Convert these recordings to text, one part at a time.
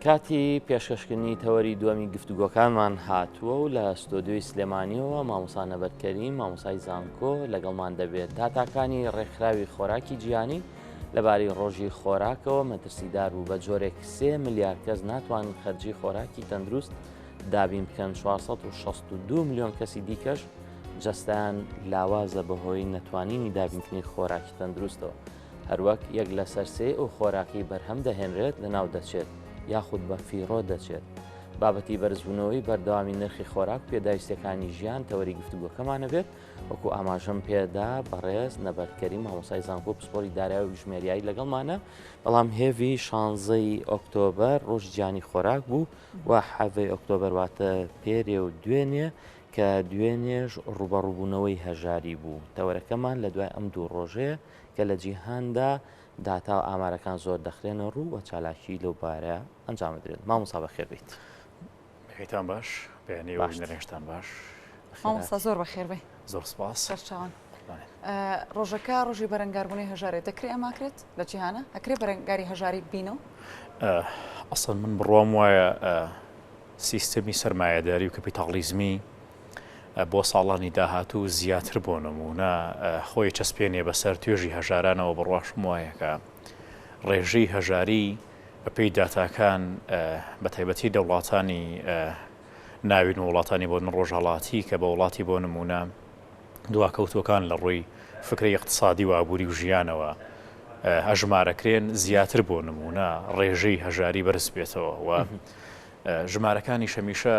کاتی پێشکەشکردنی تەوەری دووەمی گفتوگۆکانمان هاتووە و لە ستۆدیۆی سلێمانیەوە مامۆستا نەبەرکەریم مامۆسای زانکۆ لەگەڵمان دەبێت داتاکانی ڕێکخراوی خۆراکی جیهانی لەبارەی ڕۆژی خۆراکەوە مەترسیدار بوو بە جۆرێک 3 ملیار کەس ناتوانن خەرجی خۆراکی تەندروست دابین بکەن 462 ملیۆن کەسی دیکەش جەستیان لاوازە بەهۆی نەتوانینی دابینکردنی خۆراکی تەندروستەوە هەروەک یەک لە سەرسێ ئەو خۆراکی بەرهەم دەهێنرێت لەناو دەچێت یاخود بە فیڕۆ دەچێت بابەتی بەرزبوونەوەی بەردەوامی نرخی خۆراک پێداویستەکانی ژیان تەوەری گفتوگۆکەمانە بێت وەکو ئاماژەم پێدا بەڕێز نەبەرکەریم مامۆسای زانکۆ پسپۆری دارایی و ژمێریایی لەگەڵمانە بەڵام هێوی 16 ئۆکتۆبەر ڕۆژی جیهانی خۆراک بوو و 7 ئۆکتۆبەر واتە پێرێ و دوێنێ کە دوێنێش ڕوبەڕووبوونەوەی هەژاری بوو تەوەرەکەمان لە دوای ئەم دوو ڕۆژەیە کە لە جیهاندا داتا و ئامارەکان زۆر دەخرێنە ڕوو و چالاکی لەو بارە ئەنجام بدرێت مامۆستا بەخێر بیت بەخێتان باش بەیانەوە نەرێشتان باش مامۆستا زۆر بەخێر بێ زۆر سپاس سەرچاوان ڕۆژەکە ڕۆژی بەرەنگاربوونی هەژارێت دەکرێت ئەماکرێت لە جیهانە ئەکرێت بەرەنگاری هەژاری بینەوە ئەسڵ من بڕوام وایە سیستەمی سەرمایەداری و کەپیتاڵیزمی بۆ ساڵانی داهاتوو زیاتر بۆ نمونە خۆی چەسپێنێ بەسەر توێژی هەژارانەوە بڕواشم وایە کە ڕێژەی هەژاری بەپێی داتاکان بە تایبەتی دەوڵاتانی ناوین وڵاتانی بۆ ڕۆژهەڵاتی کە بە وڵاتی بۆ نمونە دواکەوتوەکان لە ڕووی فکری اقتصادی و ئابووری و ژیانەوە هەژمارەکرێن زیاتر بۆ نمونە ڕێژەی هەژاری بەرز بێتەوە و ژمارەکانی شەمیشە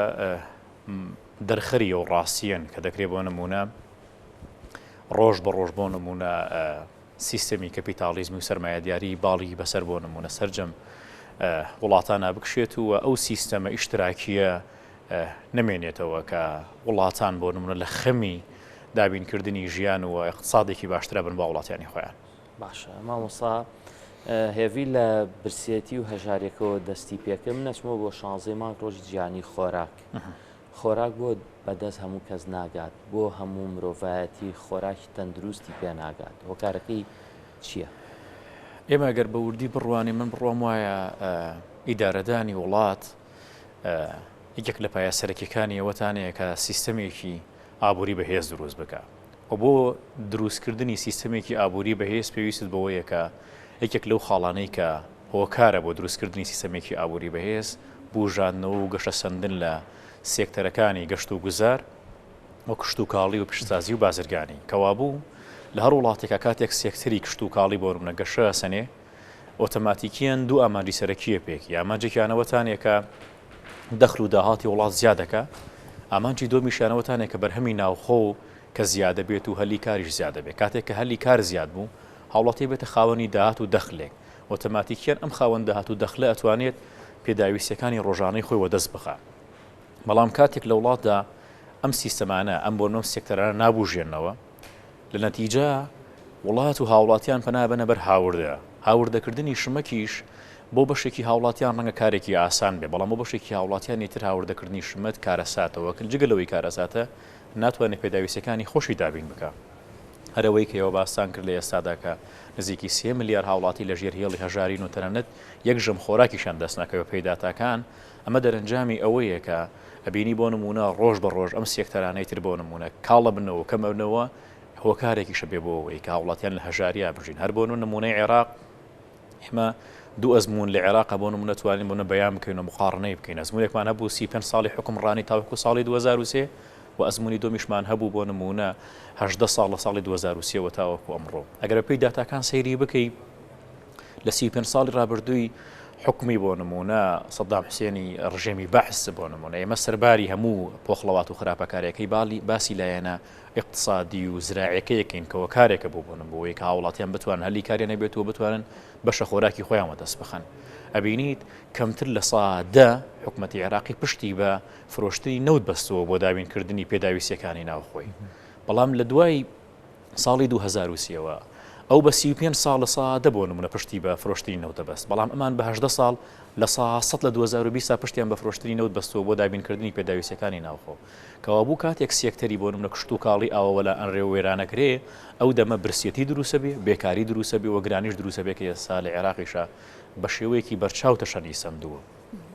دەرخەری و ڕاستیەن کە دەکرێت بۆ نمونە ڕۆژ بە ڕۆژ بۆ نمونە سیستەمی کەپیتاڵیزمی و سەرمایەدیاری باڵی بەسەر بۆ نمونە سەرجەم وڵاتانە بکشێت و ئەو سیستەمە ئیشتراکیە نمێنێتەوە کە وڵاتان بۆ نمونە لە خەمی دابینکردنی ژیان و اقتصادێکی باشترە بن بە وڵاتیانی خۆیان باشە مامۆستا هێوی لە برسێتی و هەژارێکەوە دەستی پێکەم نەچمەوە بۆ 16 مانگ ڕۆژی جیهانی خۆراک خۆراک بۆ بەدەست هەموو کەس ناگات بۆ هەموو مرۆڤایەتی خۆراکی تەندروستی پێ ناگات هۆکارەکەی چییە؟ ئێمە گەر بە وردی بڕوانی من بڕوام وایە ئیدارەدانی وڵات یەکێک لە پایاسەرەکیەکانی ئەوەتانەیە کە سیستەمێکی ئابووری بەهێز دروست بکە و بۆ دروستکردنی سیستەمێکی ئابووری بەهێز پێویست بەوەیە کە یەکێک لەو خاڵانەی کە هۆکارە بۆ دروستکردنی سیستەمێکی ئابووری بەهێز بوژاندنەوە و گەشە سەندن لە سێکتەرەکانی گەشت و گوزار و کشت و کاڵی و پیشتازی و بازرگانی کەوابوو لە هەر وڵاتێکە کاتێک سێکتەری کشت و کاڵی بۆ نمونە گەشە سەنێ ئۆتۆماتیکیان دوو ئاماجی سەرەکیە پێکی ئاماجێکیانەوەتانێکە دەخل و داهاتی وڵات زیادەکە ئامانجی دۆمیشانەوەتانێک کە بەرهەمی ناوخۆ کە زیادە بێت و هەلی کاریش زیادە بێت کاتێک کە هەلی کار زیاد بوو هاوڵاتی بێتە خاوەنی داهات و دەخلێک ئۆتۆماتیکیان ئەم خاوەن داهات و دەخلە ئەتوانێت پێداویستەکانی ڕۆژانەی خۆی وەدەست بخات بەڵام کاتێک لە وڵاتدا ئەم سیستەمانە ئەم بۆ نۆم سێکتەرانە نابوژێنەوە لە نەتیجە وڵات و هاوڵاتیان پەنابەنە بەر هاوردەکردنی شمەکیش بۆ بەشێکی هاوڵاتیان ڕەنگە کارێکی ئاسان بێ بەڵام بۆ بەشێکی هاوڵاتیان ئیتر هاوردەکردنی شمەت کارەساتەوە جگەلەوەی کارەساتە ناتوانێت پێداویستەکانی خۆشی دابین بکە هەرەوەی کە ئێوە باستان کرد لە ئێستادا کە نزیکی 3 ملیار هاوڵاتی لە ژێر هێڵی هەژارین و تەنانەت یەک ژەم خۆراکیشان دەست ناکەوە پێداتاکان ئەمە دەرەنجامی ئەوەیە کە ئەبینی بۆ نمونە ڕۆژ بە ڕۆژ ئەم سێکتەرانەی تر بۆ نمونە کاڵە بنەوە کەمەبنەوە هۆکارێکیشە بێ بۆەوەی کە هاوڵاتیان لە هەژاریا بژین هەر بۆ نمونەی عێراق ئێمە دوو ئەزمون لە عێراق بۆ نمونە توانین بۆنە بەیان بکەین و مقارنەی بکەین ئەزمونێکمان هەبوو 35 ساڵی حکومڕانی تاوەکو ساڵی 2003 و ئەزمموی دۆمیشمان هەبوو بۆ نمونە 18 ساڵ لە ساڵی 2023 و تاوەکو ئەمڕۆ ئەگەر پێی داتاکان سەیری بکەی لە 35 ساڵی ڕابردووی حکمی بۆ نمونە سەدام حوسێنی ڕژێمی بەحس بۆ نمونە ئێمە سەرباری هەموو پۆخڵەوات و خراپەکاریەکەی باسی لایەنە اقتصادی و زراعەکەیەکەین کەەوە کارێکە بۆ بوون بۆەوەی کە هاوڵاتیان بتوان هەلی کارێ نەبێت و بتوانن بەشە خۆراکی خۆیان وەدەست بخەن ئەبینیت کەمتر لە سادە حکومەتی عێراقی پشتی بە فرۆشتنی نەوت بەستەوە بۆ دابینکردنی پێداویستەکانی ناوخۆی بەڵام لە دوای ساڵی 2023ەوە ئەو بە 35 ساڵ لە سادە بۆ نمونە پشتی بە فرۆشتنی نەوت دەبەست بەڵام ئەمان بە 18 ساڵ لە 100 لە 2020 پشتیان بە فرۆشتنی نەوت بەستەوە بۆ دابینکردنی پێداویستەکانی ناوخۆ کەوا بوو کاتێک سێکتەری بۆ نمونە کشت و کاڵی ئاوە لە ئەنڕێ و وێرانەکرێ ئەو دەمە برسێتی دروسە بێ بێکاری دروسە بێ وەگرانیش دروسە بێ کە ئێستا لە عێراقیشە بە شێوەیەکی بەرچاو تەشەنی سەندووە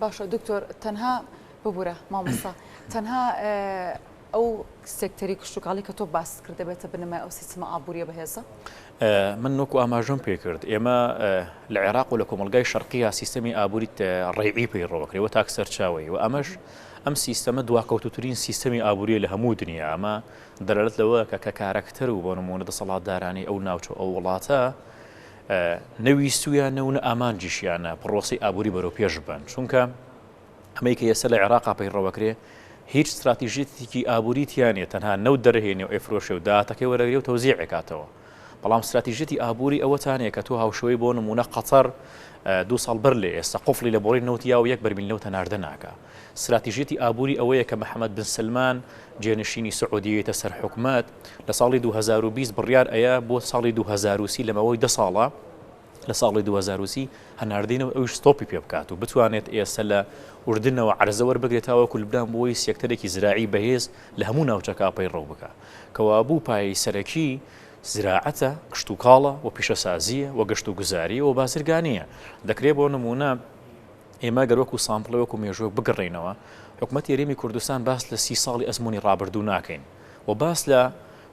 باشە دکتۆر تەنها ببوورە مامۆستا تەنها ئەو سێکتەری کشتتوکاڵی کە تۆ باس کرد دەبێتە بنەمای ئەو سیستمە ئابوووریە بەهێزە من وەکو ئاماژەم پێ کرد ئێمە لە عێراق و لە کۆمەلگای شەرقیە سیستەمی ئابووریت ڕێعی پەیڕەوەکرێەوە تاک سەرچاوی و ئەمەش ئەم سیستەمە دواکەوتوترین سیستەمی ئابووریە لە هەموو دنیا ئەمە دەرەت لەوە کە کارەکتەر و بۆ نمونە دەسەڵاتدارانی ئەو ناوچە ئەو وڵاتە نەویستویان نەونە ئامانجیشیانە پڕۆسی ئابووری بەرەو پێش بن چونکە ئەمەی کە ئێستا لە عێراقا پەیڕەوەکرێ هیچ استراتیژیتێکی ئابووریتیانە تەنها نەوت دەرهێنێ و ئەفرۆشێ و داهاتەکەی وەرەگرێ و تەوزیعێکاتەوە بەڵام استراتیژیتی ئابووری ئەوەتانەیە کە تۆ هاوشەوەی بۆ نمونە قەتەر 2 ساڵ بەر لێ ئێستا قوفڵی لە بۆڕی نەوتیا و 1 بەرمیل نەوتە ناردە ناکە استراتیژیتی ئابووری ئەوەیە کە محەممەد بن سلمان جێنشینی سعودیەتە سەر حکومەت لە ساڵی 2020 بڕیار ئەیە بۆ ساڵی 2030 لەمەوەی 10 ساڵە لە ساڵی 2030 هەناردینەوە ئەوش ستۆپی پێ بکات و بتوانێت ئێستا لە ئوردنەوە عرزە وەربگرێتەوە کولبدان بۆی سێکتەرێکی زراعی بەهێز لە هەموو ناوچەکە پەیڕەو بکە کەوا بوو پایەی سەرەکی زراعەتە کشت و کاڵە و پیشەسازیە و گەشت و گوزاریە و بازرگانیە دەکرێت بۆ نمونە ئێمە گەروەکو سامپڵەوەکو مێژوەک بگەڕێنەوە حکومەتی هەرێمی کوردستان باس لە 30 ساڵی ئەزمموی ڕابردوو ناکەین و باس لە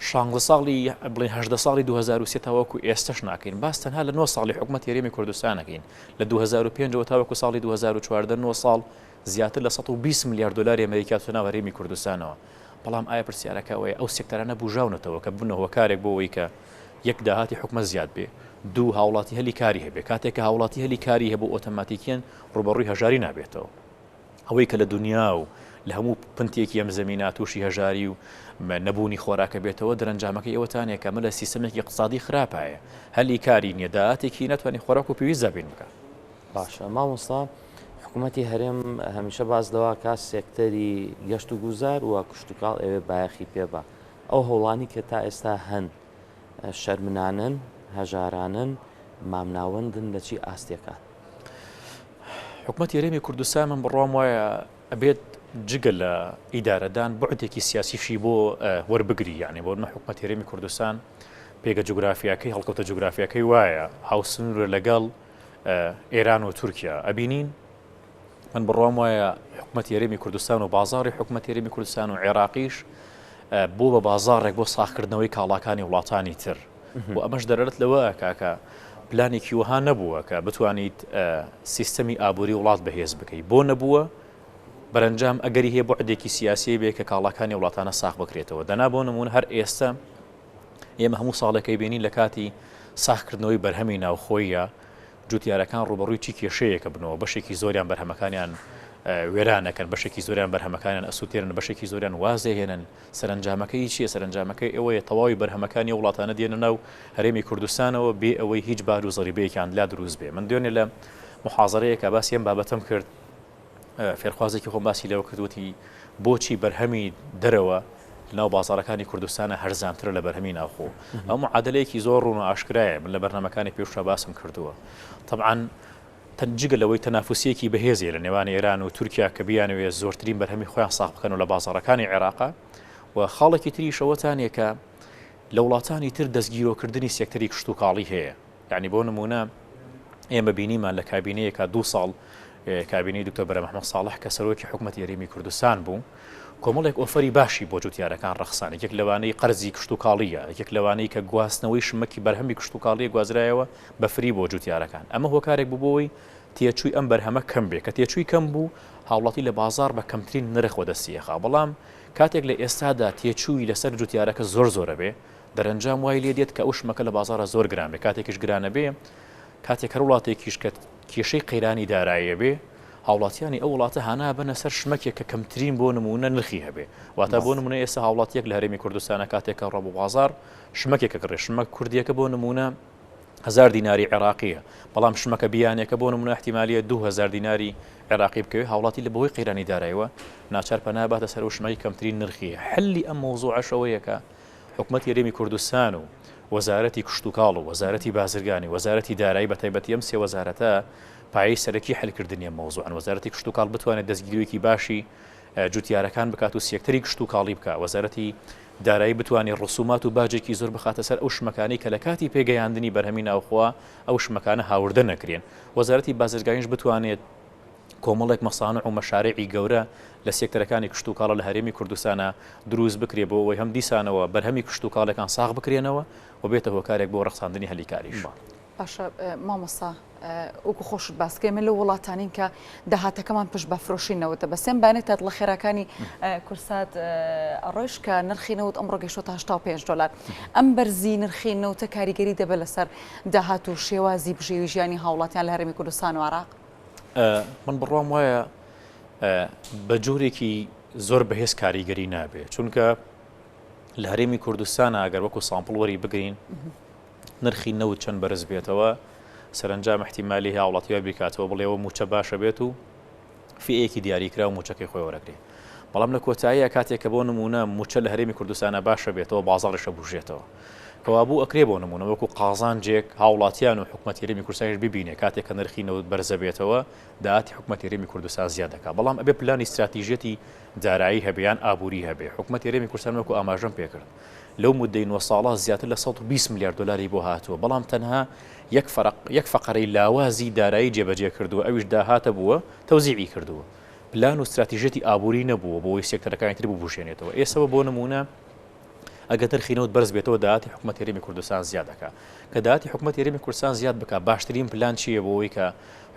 16 ساڵی بڵێ 18 ساڵی 2023 تاوەکو ئێستش ناکەین باس تەنها لە 9 ساڵی حکومەتی هەرێمی کوردستانەکەین لە 2005 تاوەکو ساڵی 2014 9 ساڵ زیاتر لە 120 میلیارد دلاری ئەمریکا چۆناوە هەرێمی کوردستانەوە بەڵام ئایا پرسیارەکەوەیە ئەو سێکتەرانە بژاونەتەوە کە ببنەوە کارێک بۆەوەی کە یەک داهاتی حکومە زیاد بێ دوو هاوڵاتی هەلی کاری هەبێ کاتێک کە هاوڵاتی هەلی کاری هەبوو ئۆتۆماتیکیان ڕوبەڕووی هەژاری نابێتەوە ئەوەی کە لە دنیا و لە هەموو پنتێکی ئەم زەمینە تووشی هەژاری و نەبوونی خۆراکە بێتەوە دەرەنجامەکەی ئەوەتانێک کە مە لە سیستەمێکی اقتصادی خراپایە هەلی کاری نیە داهاتێکی ناتوانێت خۆراک و پێویست زابین بکە باشە مامۆستا حکوومەتی هەرێم هەمیشە باز دەوا کا سێکتەری گەشت و گوزار و کشتتوکاڵ ئەوێ بایەخی پێبە ئەو هەوڵانی کە تا ئێستا هەن شەرمنانن هەژارانن مامناوەندن لە چی ئاستێکە حکومەتی هەرێمی کوردستان من بڕوام وایە ئەبێت جگە لە ئیدارەدان بعدێکی سیاسیشی بۆ وەربگری یعنی بۆ حکومەتی هەرێمی کوردستان پێگە جوگرافیاکەی هەڵکەوتە جوگرافیاکەی وایە هاوسنورە لەگەڵ ئێران و تورکیا ئەبینین من بڕوام وایە حکومەتی هەرێمی کوردستان و بازاڕی حکومەتی هەرێمی کوردستان و عێراقیش بۆ بە بازاڕێک بۆ ساختکردنەوەی کاڵاکانی وڵاتانی تر و ئەمەش دەرەت لەوە کاکە پلانێکی وها نەبووە کە بتوانیت سیستەمی ئابووری وڵات بەهێز بکەیت بۆ نەبووە بەرەنجام ئەگەری هەیە بعدێکی سیاسی بێ کە کاڵاکانی وڵاتانە ساخ بکرێتەوە دەنا بۆ نمونە هەر ئێستا ئێمە هەموو ساڵەکەی بینین لە کاتی ساخکردنەوەی بەرهەمی ناوخۆیە جوتیارەکان ڕوبەڕووی چی کێشەیەکە بنەوە بەشێکی زۆریان بەرهەمەکانیان وێرانەکەن بەشێکی زۆریان بەرهەمەکانیان ئەسووتێرن بەشێکی زۆریان وازێهێنن سەرنجامەکەی چییە سەرنجامەکەی ئەوەیە تەواوی بەرهەمەکانی وڵاتانە دێنە ناو هەرێمی کوردستانەوە بێ ئەوەی هیچ بار و زەریبەیەکیان لا دروست بێ من دوێنێ لە محاضەرەیەکە باسیەم بابەتم کرد فێرخوازێکی خۆم باسی لەوە کردوتی بۆچی بەرهەمی دەرەوە لەناو بازاڕەکانی کوردستانە هەرزانترە لە بەرهەمی ناوخۆ ئەو معادلەیەکی زۆر ڕوون و ئاشکرایە من لە بەرنامەکانی پێشتر باسم کردووە طبعاً تەنجگە لەوەی تەنافوسیەکی بەهێزیە لە نێوانی ئێران و تورکیا کە بیانوێت زۆرترین بەرهەمی خۆیان ساخ بکەن و لە بازاڕەکانی عێراقا و خاڵێکی تریشەوەتانێک کە لە وڵاتانی تر دەستگیرۆکردنی سێکتەری کشت و کاڵی هەیە یعنی بۆ نمونە ئێمە بینیمان لە کابینەیەکە 2 ساڵ کابینەی دکتۆر بەرە محمەد ساڵح کە سەرۆکی حکومەتی هەرێمی کوردستان بوو کۆمەڵێک ئۆفەری باشی بۆ جوتیارەکان ڕەخسان یەک لەوانەی قەرزی کشت و کاڵیە یەک لەوانەی کە گواستنەوەی شمەکی بەرهەمی کشت و کاڵیە گوازرایەوە بەفری بۆ جوتیارەکان ئەمە هۆکارێک بووبەوەی تێچووی ئەم بەرهەمە کەم بێ کە تێچووی کەم بوو هاوڵاتی لە بازار بە کەمترین نرخ وەدەستیەخا بەڵام کاتێک لە ئێستادا تێچووی لەسەر جوتیارەکە زۆرە بێ دەرەنجام وای لێ دێت کە ئەو شمەکە لە بازارە زۆر گران بێ کاتێکیش گرانە بێ کاتێک هەر وڵاتێکیش کە کێشەی قەیرانی داراییە بێ هاوڵاتیانی ئەو وڵاتە هانا بنە سەر شمەکێک کە کەمترین بۆ نمونە نرخی هەبێ واتە بۆ نمونە ئێستا هاوڵاتیەک لە هەرێمی کوردستانە کاتێکە ڕەبوو بازار شمەکێکە کڕێ شمەک کوردیەکە بۆ نمونە 1000 دیناری عێراقیە بەڵام شمەکە بیانێکە بۆ نمونە احتیمالیە 2000 دیناری عێراقی بکەوێت هاوڵاتی لە بەهۆی قەیرانی داراییەوە ناچار پەناباتە سەر و شمەی کەمترین نرخی حلی ئەم مۆزوعەشەوەیە کە حکومەتی هەرێمی کوردستان و وەزارەتی کشت و کاڵ و وەزارەتی بازرگانی وەزارەتی دارایی بەتایبەتی ئەم سێ وەزارەتە پایەی سەرەکی حلکردنی مۆزوعن وەزارەتی کشت و کاڵ بتوانێت دەستگیریوێکی باشی جوتیارەکان بکات و سێکتەری کشت و کاڵی بکە وەزارەتی دارایی بتوانێت ڕسومات و باجێکی زۆر بخاتە سەر ئەو شمەکانی کە لە کاتی پێگەیاندنی بەرهەمی ناوخوا ئەو شمەکانە هاوردە نەکرێن وەزارەتی بازرگانیش بتوانێت کۆمەڵێک مەسانع و مەشارعی گەورە لە سێکتەرەکانی کشت و کاڵە لە هەرێمی کوردستانە دروست بکرێ بۆ ئەوەی هەم دیسانەوە بەرهەمی کشت و کاڵەکان ساغ بکرێنەوە و بێتە هۆکارێک بۆ ڕەخساندنی هەلیکاریش. باشە مامۆستا وەکو خۆشت باسکەی من لە وڵاتانین کە داهاتەکەمان پشت بەفرۆشینەوەتە بە سێم بانێتات لە خێراکانی کورسات ئەڕۆیش کە نرخی نەوت ئەمڕۆ گەیشتۆتە $85. ئەم بەرزی نرخی نەوتە کاریگەری دەبێت لەسەر داهات و شێوازی بژێوی ژیانی هاوڵاتیان لە هەرێمی کوردستان و عێراق. من بڕوام وایە بە جۆرێکی زۆر بەهێز کاریگەری نابێت چونکە لە هەرێمی کوردستانە ئەگەر وەکو سامپڵوەری بگرین نرخی نەوت چەند بەرز بێتەوە سەرنجام احتیمالی هاوڵاتیە بیکاتەوە بڵێەوە موچە باشە بێت و فئەیەکی دیاریکرا و موچەکەی خۆی وەرەگرێ. بەڵام لە کۆتاییە کاتێک کە بۆ نمونە موچە لە هەرێمی کوردستانە باشە بێتەوە بازاڕیشە بژێتەوە کەوابوو ئەکرێ بۆ نمونە وەکو قازانجێک هاوڵاتیان و حکومەتی هەرێمی کوردستانیش ببینێ کاتێک کە نرخی نەوت بەرزە بێتەوە داهاتی حکومەتی هەرێمی کوردستان زیاد دەکات. بەڵام ئەبێ پلانی استراتیژیەتی دارایی هەبیان ئابووری هەبێ. حکومەتی هەرێمی کوردستان وەکو ئاماژەم پێکرد لەو مدەی 9 ساڵە زیاتر لە $120 میلیارد بۆ هاتووە بەڵام تەنها یەک فەقەرەی لاوازی دارایی جێبەجێ کردووە ئەویش داهاتە بووە تەوزیعی کردووە پلان و استراتیژێتی ئابووری نەبووە بۆی سێکتەرەکانی تر ببوشێنێتەوە. ئێستا بۆ نمونە ئەگەر نرخی نەوت بەرز بێتەوە داهاتی حکومەتی هەرێمی کوردستان زیاد دەکات کە داهاتی حکومەتی هەرێمی کوردستان زیاد بکات باشترین پلان چییە بۆەوەی کە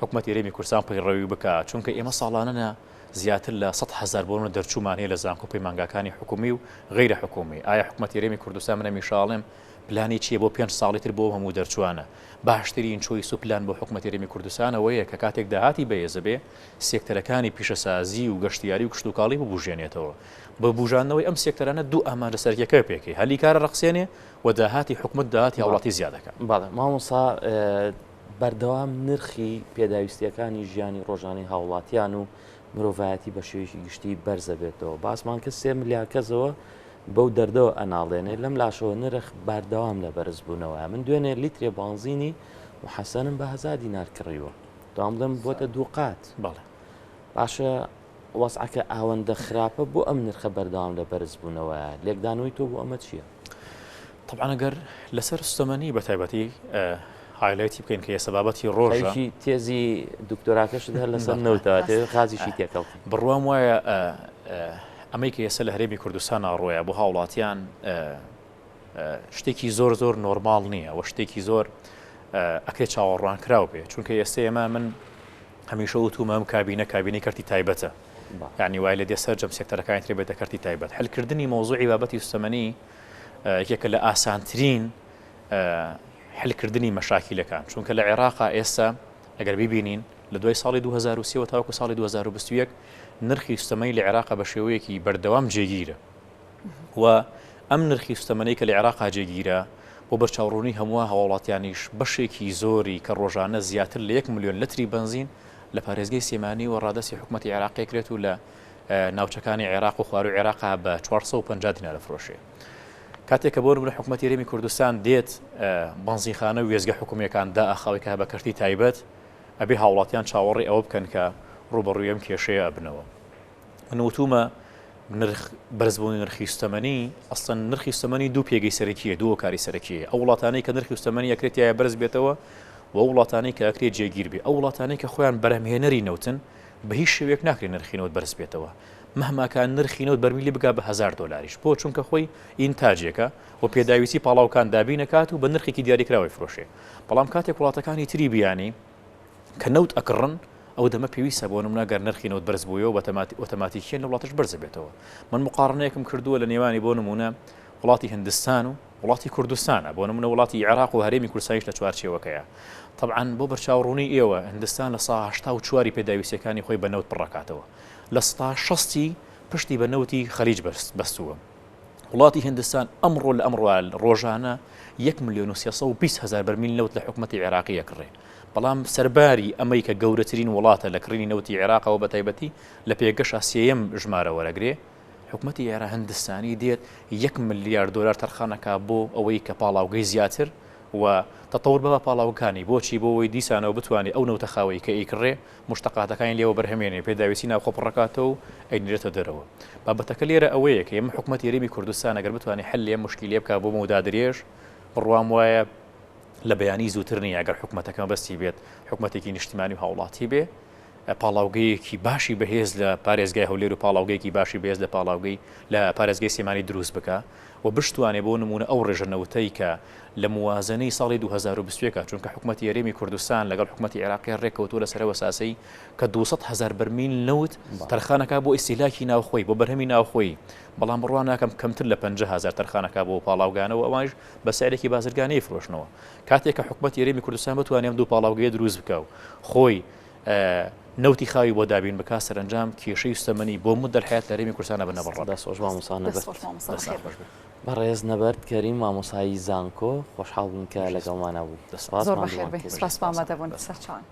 حکومەتی هەرێمی کوردستان پەیڕەوی بکات چونکە ئێمە ساڵانە زیاتر لە 100,000 بۆنە دەرچوومان هەیە لە زانکۆ پەیمانگاکانی حکومی و غیرە حکومی. ئایا حکومەتی هەرێمی کوردستان منە میشاڵم پلانی چیە بۆ 5 ساڵی تر بۆ هەموو دەرچوانە باشترین چۆیس و پلان بۆ حکومەتی هەرێمی کوردستانەوەیە کە کاتێک داهاتی بەهێزە بێ سێکتەرەکانی پیشەسازی و گەشتیاری و کشت و کاڵی ببوژێنێتەوە بە بوژانەوەی ئەم سێکتەرانە دوو ئاماژە سەرەکیەکە پێکەی هەلیکارە ڕەخسێنێ و داهاتی حکومت داهاتی هاوڵاتی زیاد دەکات. بەڵێ مامۆستا بەردەوام نرخی پێداویستیەکانی ژیانی ڕۆژانەی هاوڵاتیان و مرۆڤایەتی بە شێوەیەکی گشتی بەرزە بێتەوە. باسمان کرد 3 ملیار کەسەوە بەو دەردەوە ئەناڵێنێ لەم لاشەوە نرخ بەردەوام لە بەرز بوونەوە. من دوێنێ لیترێ بانزینی محەسەنم بە 1000 دینار کڕیوە دوام بڵێم بۆتە 2 قات. بەڵێ باشە وەسعەکە ئاوەندە خراپە بۆ ئەم نرخە بەردەوام لە بەرز بوونەوە لێکدانەوەی تۆ بۆ ئەمە چییە؟ طبعا ئەگەر لەسەر سوستەمەنی بە تایبەتی هایلایتی بکەین کە سەبابەتی ڕۆژە تێزی دکتۆراکەشت هەر لەسەر نەوتەوە خازیشی تێکەڵ بڕوام وایە ئەمەی کە ئێستا لە هەرێمی کوردستان ئاڕۆیە بۆ هاوڵاتیان شتێکی زۆر زۆر نۆرماڵ نییە و شتێکی زۆر ئەکرێت چاوەڕوان کراو بێ چونکە ئێستا ئێمە من هەمیشە وتومە ئەم کابینەی کەرتی تایبەتە یعنی وای لە دێسەر جەم سێکتەرەکانی تر بێتە کەرتی تایبەت هەلکردنی مۆزوعی بابەتی سوستەمەنی یەکێکە لە ئاسانترین حلکردنی مەشاکیلەکان چونکە لە عێراقا ئێستا ئەگەر ببینین لە دوای ساڵی 2023 تاوەکو ساڵی 2021 نرخی سوستەمەنی لە عێراقا بە شێوەیەکی بەردەوام جێگیرە و ئەم نرخی سوستەمەنەی کە لە عێراقا جێگیرە بۆ بەرچاوڕوونی هەموو هاوڵاتیانیش بەشێکی زۆری کە ڕۆژانە زیاتر لە 1 ملیۆن لتری بنزین لە پارێزگای سێمانی و ڕادەسی حکومەتی عێراقی کرێت و لە ناوچەکانی عێراق و خوار و عێراقا بە 450 دینار دەفرۆشێ. کاتێک کە بۆ نمونە حکومەتی هەرێمی کوردستان دێت بنزینخانە و وێزگە حکومیەکان دائەخاوی کە بە کەرتی تایبەت ئەبێ هاوڵاتیان چاوەڕێی ئەوە بکەن کە ڕوبەڕووی ئەم کێشەیە ئەبنەوە. من وتومە نرخ بەرزبوونی نرخی سوستەمەنی ئەسڵەن نرخی سوستەمەنی دوو پێگەی سەرەکیە دوو کاری سەرەکیە ئەو وڵاتانەی کە نرخی سوستەمەنی ئەکرێت یایە بەرز بێتەوە و وڵاتانەی کە ئەکرێت جێگیر بێ ئەو وڵاتانەی کە خۆیان بەرهەمهێنەری نەوتن بە هیچ شێوەیەک ناکرێت نرخی نەوت بەرز بێتەوە مەهماکان نرخی نەوت بەرمیلی بگا بە $1000 بۆ چونکە خۆی ئینتاجێکە و پێداویستی پاڵاوکان دابی نەکات و بە نرخێکی دیاریکراوی فرۆشێ. بەڵام کاتێک وڵاتەکانی تری بیانی کە نەوت ئەکڕن ئەو دەمە پێویستە بۆ نمونە گەر نرخی نەوت بەرز بوویەوە بە ئۆتۆماتیکیان لە وڵاتش بەرز بێتەوە. من مقارنەیەکم کردووە لە نێوانی بۆ نمونە وڵاتی هندستان و وڵاتی کوردستانە بۆ نمونە وڵاتی عێراق و هەرێمی کوردستانیش لە چوارچێوەکەیە. طبعا بۆ بەرچاوڕوونی ئێوە هندستان لە ساڵ 84 پێداویستیەکانی خۆی بە نەوت پڕەکاتەوە لە 60 پشتی بە نەوتی خەلیج بەستووە. وڵاتی هندستان ئەمڕۆ لە ئەمڕۆ ڕۆژانە 1,320,000 بەرمیل نەوت لە حکومەتی عێراقی ئەکڕێ. بەڵام سەرباری ئەمەی کە گەورەترین وڵاتە لە کڕینی نەوتی عێراقەوە بە تایبەتی لە پێگەشە سێیەم ژمارە وەرەگرێ حکومەتی عێراق هندستانی دێت $1 ملیار تەرخانەکە بۆ ئەوەی کە پاڵاوگەی زیاتر و تەتەور بە پاڵاوەکانی بۆچی بۆ ئەوەی دیسانەوە بتوانێت ئەو نەوتە خاوەی کە ئیکڕێ مشتەقاتەکانی لێوە بەرهەمێنێ پێداویستی ناو خۆپڕەکاتەوە و ئەینرێتە دەرەوە. بابەتەکە لێرە ئەوەیە کە ئێمە حکومەتی هەرێمی کوردستان ئەگەر بتوانێت حل لێ مشکیلێ بکات بۆ مەودا درێژ بڕوام وایە لە بەیانی زووتر نیە ئەگەر حکومەتەکە بەستی بێت حکومەتێکی نیشتیمانی و هاوڵاتی بێ پاڵاوگەیەکی باشی بەهێز لە پارێزگای هەولێر و پاڵاوگەیەکی باشی بەهێز لە پاڵاوگەی لە پارێزگای سێمانی دروست بکە و بشتوانێ بۆ نمونە ئەو ڕێژەنەوتەی کە لە موازنەی ساڵی 2020 چونکە حکوومەتی یاریمی کوردستان لەگەڵ حکوومەتی عێراقی ڕێکەوتووە لەسەرەوە ساسەی کە 200,000 بەرمیل نەوت تەرخانەکە بۆ ئیسیلاکی ناوخۆی بۆ بەرهەمی ناوخۆی بەڵام بڕوان ناکەم کەمتر لە 50,000 تەرخانەکە بۆ پاڵاوگانەوە ئەوانش بە سایرێکی بازرگانەی فرۆشنەوە کاتێک کە حکوومەتی یاریمی کوردستان بتوانێت دوو پاڵاوگەیە دروست بکە و خۆی نەوتی خاوی بۆ دابین بک سەرنجام کێشەی سوتەمەنی بۆ مدە حیات لە هەرێمی کوردستانە بنەبڕ دەستۆش مامۆسانە بەڕێز نەبەرد کەریم مامۆسایی زانکۆ خۆشحاڵ بووین کە لەگەڵمانە بوو زۆر بەخێر بێ سپاس بۆ ئامادەبوون سەرچاوان